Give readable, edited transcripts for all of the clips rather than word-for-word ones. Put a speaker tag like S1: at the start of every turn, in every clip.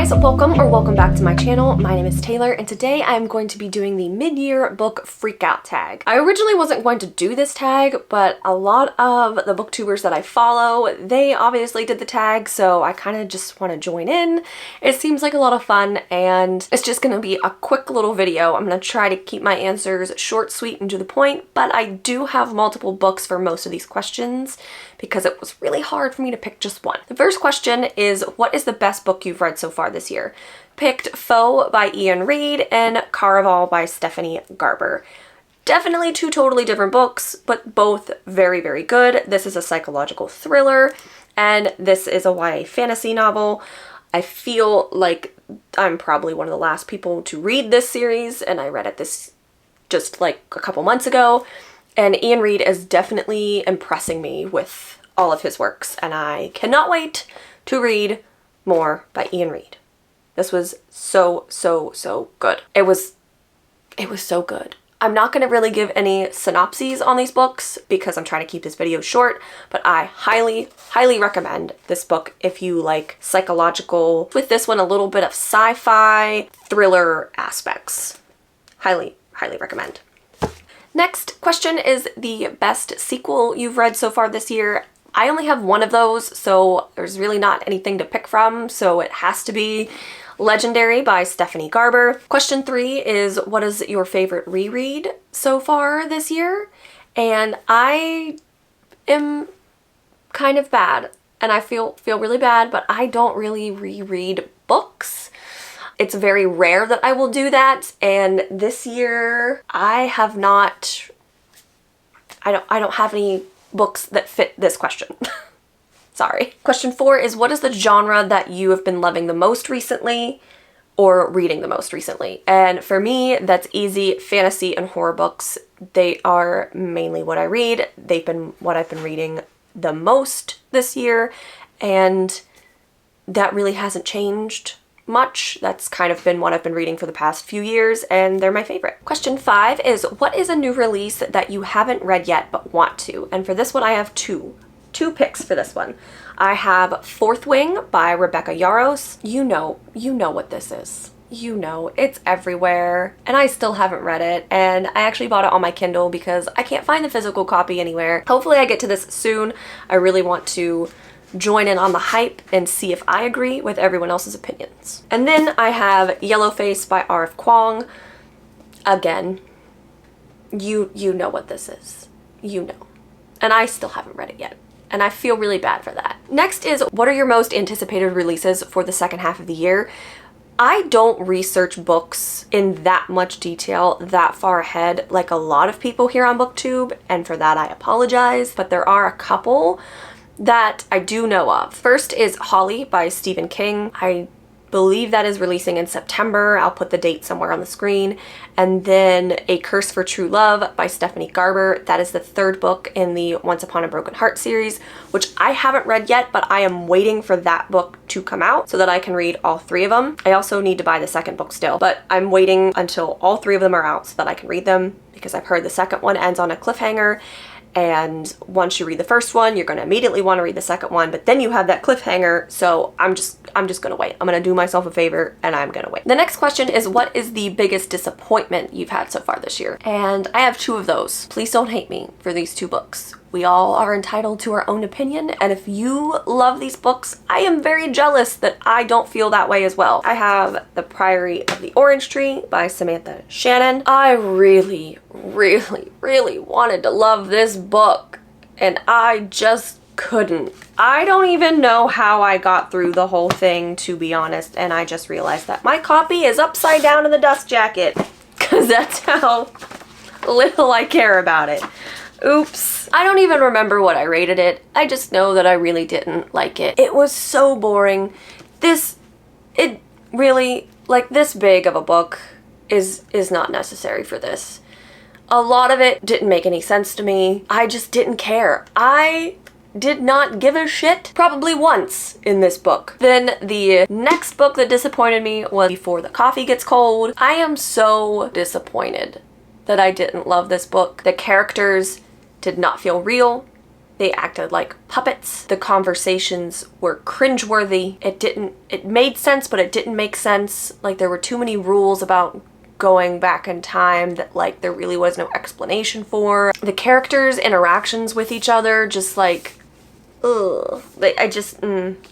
S1: guys, welcome back to my channel. My name is Taylor and today I'm going to be doing the mid-year book freakout tag. I originally wasn't going to do this tag, but a lot of the booktubers that I follow, they obviously did the tag, so I kind of just want to join in. It seems like a lot of fun and it's just going to be a quick little video. I'm going to try to keep my answers short, sweet, and to the point, but I do have multiple books for most of these questions because it was really hard for me to pick just one. The first question is, what is the best book you've read so far this year? Picked Foe by Ian Reid and Caraval by Stephanie Garber. Definitely two totally different books, but both very, very good. This is a psychological thriller and this is a YA fantasy novel. I feel like I'm probably one of the last people to read this series, and I read it this just like a couple months ago. And Ian Reid is definitely impressing me with all of his works, and I cannot wait to read more by Ian Reid. This was so good. It was so good. I'm not going to really give any synopses on these books because I'm trying to keep this video short, but I highly recommend this book if you like psychological, with this one a little bit of sci-fi thriller aspects. Highly recommend. Next question is the best sequel you've read so far this year. I only have one of those, so there's really not anything to pick from, so it has to be Legendary by Stephanie Garber. Question 3 is, what is your favorite reread so far this year? And I am kind of bad, and I feel really bad, but I don't really reread books. It's very rare that I will do that, and this year I have not, I don't have any books that fit this question. Sorry. Question 4 is, what is the genre that you have been loving the most recently or reading the most recently? And for me, that's easy. Fantasy and horror books. They are mainly what I read. They've been what I've been reading the most this year, and that really hasn't changed much. That's kind of been what I've been reading for the past few years, and they're my favorite. Question 5 is, what is a new release that you haven't read yet but want to? And for this one, I have two picks for this one. I have Fourth Wing by Rebecca Yarros. You know what this is. You know, it's everywhere, and I still haven't read it, and I actually bought it on my Kindle because I can't find the physical copy anywhere. Hopefully I get to this soon. I really want to join in on the hype and see if I agree with everyone else's opinions. And then I have Yellowface by R.F. Kuang. Again, you know what this is. You know. And I still haven't read it yet, and I feel really bad for that. Next is, what are your most anticipated releases for the second half of the year? I don't research books in that much detail that far ahead like a lot of people here on BookTube, and for that I apologize, but there are a couple that I do know of. First is Holly by Stephen King. I believe that is releasing in September. I'll put the date somewhere on the screen. And then A Curse for True Love by Stephanie Garber. That is the third book in the Once Upon a Broken Heart series, which I haven't read yet, but I am waiting for that book to come out so that I can read all 3 of them. I also need to buy the second book still, but I'm waiting until all 3 of them are out so that I can read them, because I've heard the second one ends on a cliffhanger. And once you read the first one, you're going to immediately want to read the second one, but then you have that cliffhanger, so I'm just going to wait. I'm going to do myself a favor and I'm going to wait. The next question is, what is the biggest disappointment you've had so far this year? And I have 2 of those. Please don't hate me for these 2 books. We all are entitled to our own opinion, and if you love these books, I am very jealous that I don't feel that way as well. I have The Priory of the Orange Tree by Samantha Shannon. I really wanted to love this book, and I just couldn't. I don't even know how I got through the whole thing, to be honest, and I just realized that my copy is upside down in the dust jacket, because that's how little I care about it. Oops. I don't even remember what I rated it. I just know that I really didn't like it. It was so boring. It really, like, this big of a book is not necessary for this. A lot of it didn't make any sense to me. I just didn't care. I did not give a shit probably once in this book. Then the next book that disappointed me was Before the Coffee Gets Cold. I am so disappointed that I didn't love this book. The characters did not feel real. They acted like puppets. The conversations were cringeworthy. It made sense, but it didn't make sense. Like, there were too many rules about going back in time that like there really was no explanation for. The characters' interactions with each other just like, ugh.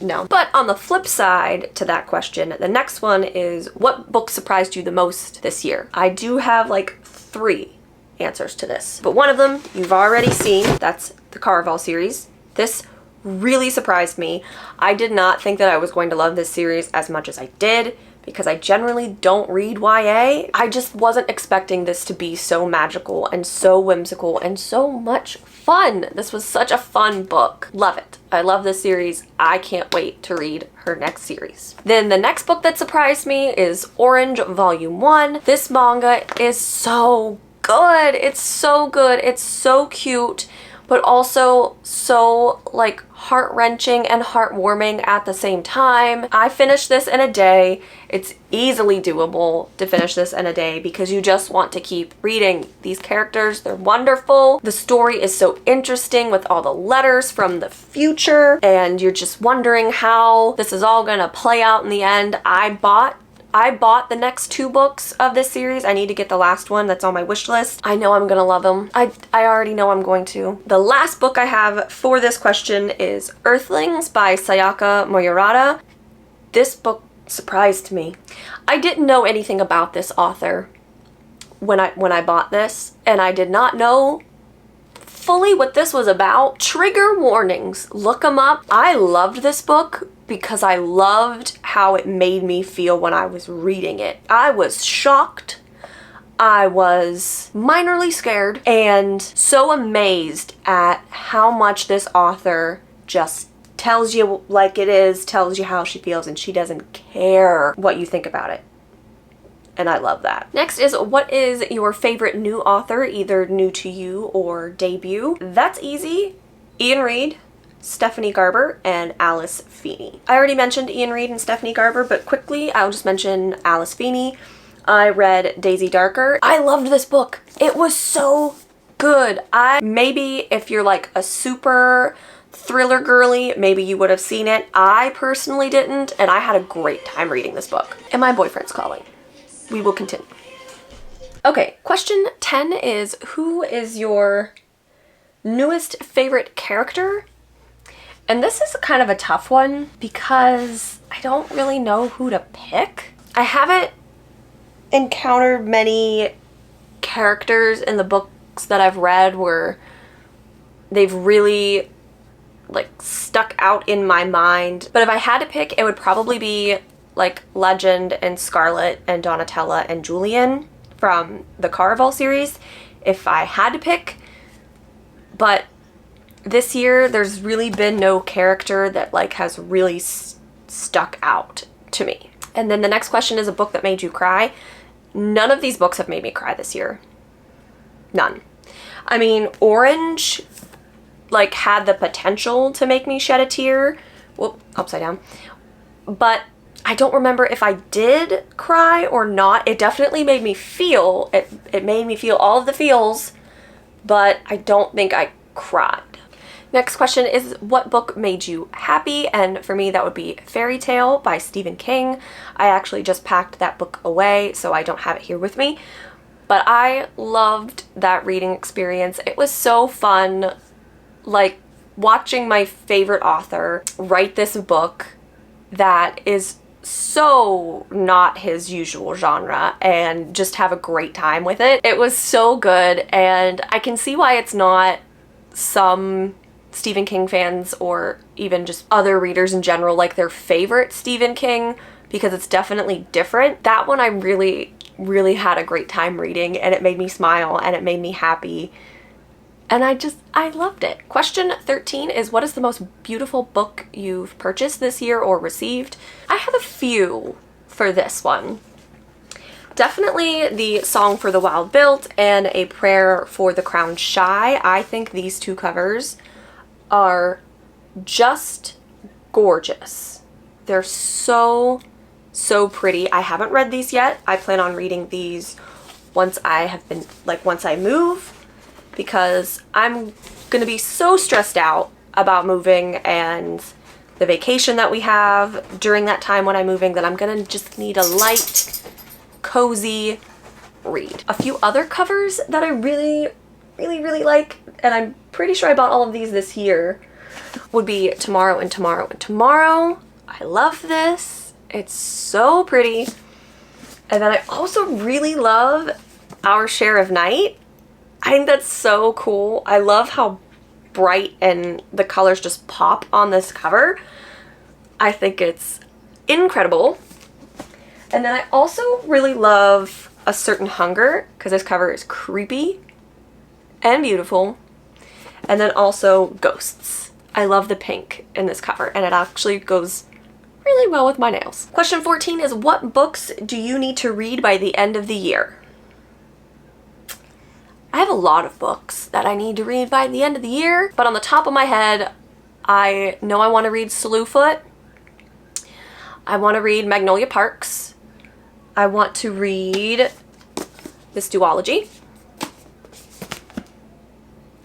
S1: No. But on the flip side to that question, the next one is, what book surprised you the most this year? I do have like 3 answers to this, but one of them you've already seen. That's the Caraval series. This really surprised me. I did not think that I was going to love this series as much as I did, because I generally don't read YA. I just wasn't expecting this to be so magical and so whimsical and so much fun. This was such a fun book. Love it. I love this series. I can't wait to read her next series. Then the next book that surprised me is Orange Volume 1. This manga is so good. It's so good. It's so cute, but also so like heart-wrenching and heartwarming at the same time. I finished this in a day. It's easily doable to finish this in a day because you just want to keep reading. These characters, they're wonderful. The story is so interesting with all the letters from the future, and you're just wondering how this is all gonna play out in the end. I bought the next 2 books of this series. I need to get the last one that's on my wish list. I know I'm gonna love them. I already know I'm going to. The last book I have for this question is Earthlings by Sayaka Moyorata. This book surprised me. I didn't know anything about this author when I bought this, and I did not know fully what this was about. Trigger warnings, look them up. I loved this book because I loved how it made me feel when I was reading it. I was shocked, I was minorly scared, and so amazed at how much this author just tells you like it is, tells you how she feels, and she doesn't care what you think about it. And I love that. Next is, what is your favorite new author, either new to you or debut? That's easy. Ian Reid, Stephanie Garber, and Alice Feeney. I already mentioned Ian Reid and Stephanie Garber, but quickly I'll just mention Alice Feeney. I read Daisy Darker. I loved this book. It was so good. Maybe if you're like a super thriller girly, maybe you would have seen it. I personally didn't, and I had a great time reading this book. And my boyfriend's calling. We will continue. Okay, question 10 is, who is your newest favorite character? And this is kind of a tough one because I don't really know who to pick. I haven't encountered many characters in the books that I've read where they've really like stuck out in my mind. But if I had to pick, it would probably be like Legend and Scarlet and Donatella and Julian from the Caraval series, if I had to pick. But this year, there's really been no character that like has really stuck out to me. And then the next question is, a book that made you cry. None of these books have made me cry this year. None. I mean, Orange like had the potential to make me shed a tear. Whoop, upside down. But I don't remember if I did cry or not. It definitely made me feel, it made me feel all of the feels, but I don't think I cried. Next question is, what book made you happy? And for me, that would be Fairy Tale by Stephen King. I actually just packed that book away, so I don't have it here with me. But I loved that reading experience. It was so fun, like watching my favorite author write this book that is so not his usual genre and just have a great time with it. It was so good, and I can see why it's not some Stephen King fans or even just other readers in general like their favorite Stephen King, because it's definitely different. That one I really had a great time reading, and it made me smile and it made me happy. And I loved it. Question 13 is, what is the most beautiful book you've purchased this year or received? I have a few for this one. Definitely the Song for the Wild Built and A Prayer for the Crowned Shy. I think these 2 covers are just gorgeous. They're so pretty. I haven't read these yet. I plan on reading these once I move. because I'm gonna be so stressed out about moving and the vacation that we have during that time when I'm moving that I'm gonna just need a light, cozy read. A few other covers that I really like, and I'm pretty sure I bought all of these this year, would be Tomorrow and Tomorrow and Tomorrow. I love this. It's so pretty. And then I also really love Our Share of Night. I think that's so cool. I love how bright and the colors just pop on this cover. I think it's incredible. And then I also really love A Certain Hunger, because this cover is creepy and beautiful. And then also Ghosts. I love the pink in this cover, and it actually goes really well with my nails. Question 14 is, what books do you need to read by the end of the year? I have a lot of books that I need to read by the end of the year, but on the top of my head, I know I want to read Slewfoot. I want to read Magnolia Parks. I want to read this duology.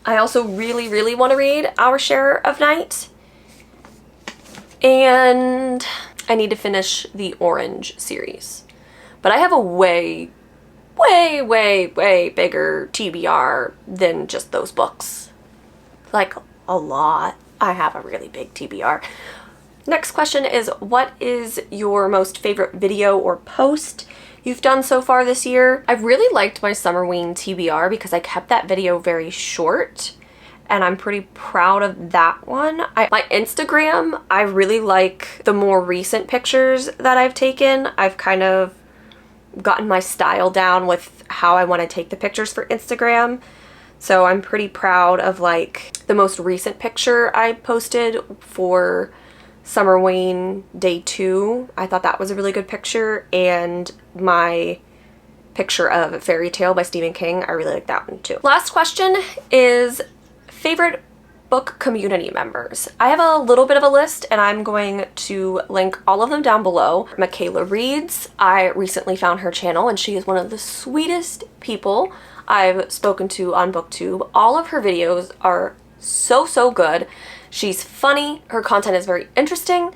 S1: I also really want to read Our Share of Night. And I need to finish the Orange series. But I have a way bigger TBR than just those books. Like, a lot. I have a really big TBR. Next question is, what is your most favorite video or post you've done so far this year? I've really liked my Summerween TBR because I kept that video very short, and I'm pretty proud of that one. My Instagram, I really like the more recent pictures that I've taken. I've kind of gotten my style down with how I want to take the pictures for Instagram. So I'm pretty proud of like the most recent picture I posted for Summerween Day 2. I thought that was a really good picture, and my picture of Fairy Tale by Stephen King, I really like that one too. Last question is favorite book community members. I have a little bit of a list, and I'm going to link all of them down below. Michaela Reads, I recently found her channel, and she is one of the sweetest people I've spoken to on BookTube. All of her videos are so good. She's funny, her content is very interesting.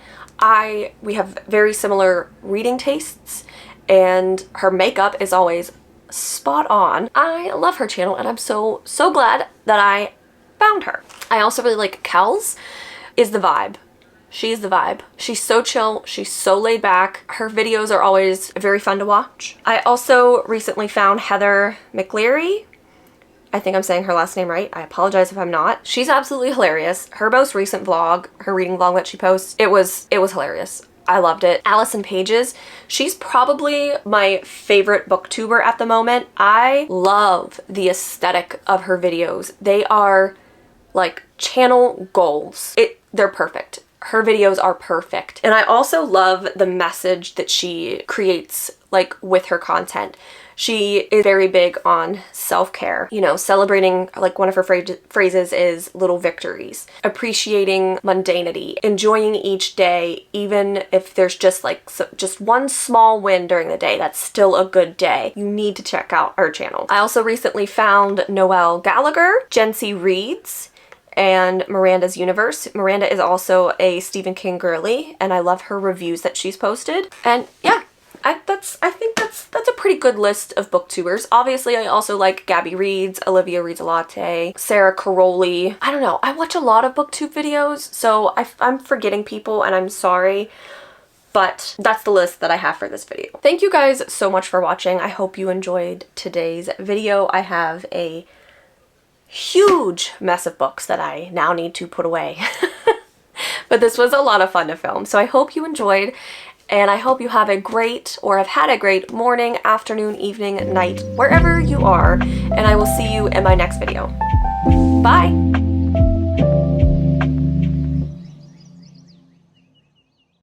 S1: We have very similar reading tastes, and her makeup is always spot on. I love her channel, and I'm so glad that I found her. I also really like Kels. Is the vibe. She's the vibe. She's so chill. She's so laid back. Her videos are always very fun to watch. I also recently found Heather McLeary. I think I'm saying her last name right. I apologize if I'm not. She's absolutely hilarious. Her most recent vlog, her reading vlog that she posts, it was hilarious. I loved it. Allison Pages, she's probably my favorite booktuber at the moment. I love the aesthetic of her videos. They are like channel goals. They're perfect. Her videos are perfect. And I also love the message that she creates like with her content. She is very big on self-care, you know, celebrating, like one of her phrases is little victories, appreciating mundanity, enjoying each day, even if there's just like just one small win during the day, that's still a good day. You need to check out her channel. I also recently found Noelle Gallagher, Jency Reads, and Miranda's Universe. Miranda is also a Stephen King girly, and I love her reviews that she's posted. And yeah, I think that's a pretty good list of booktubers. Obviously, I also like Gabby Reads, Olivia Reads a Latte, Sarah Caroli. I don't know. I watch a lot of booktube videos, so I'm forgetting people, and I'm sorry. But that's the list that I have for this video. Thank you guys so much for watching. I hope you enjoyed today's video. I have a huge mess of books that I now need to put away. But this was a lot of fun to film, so I hope you enjoyed, and I hope you have a great, or have had a great morning, afternoon, evening, night, wherever you are, and I will see you in my next video. Bye!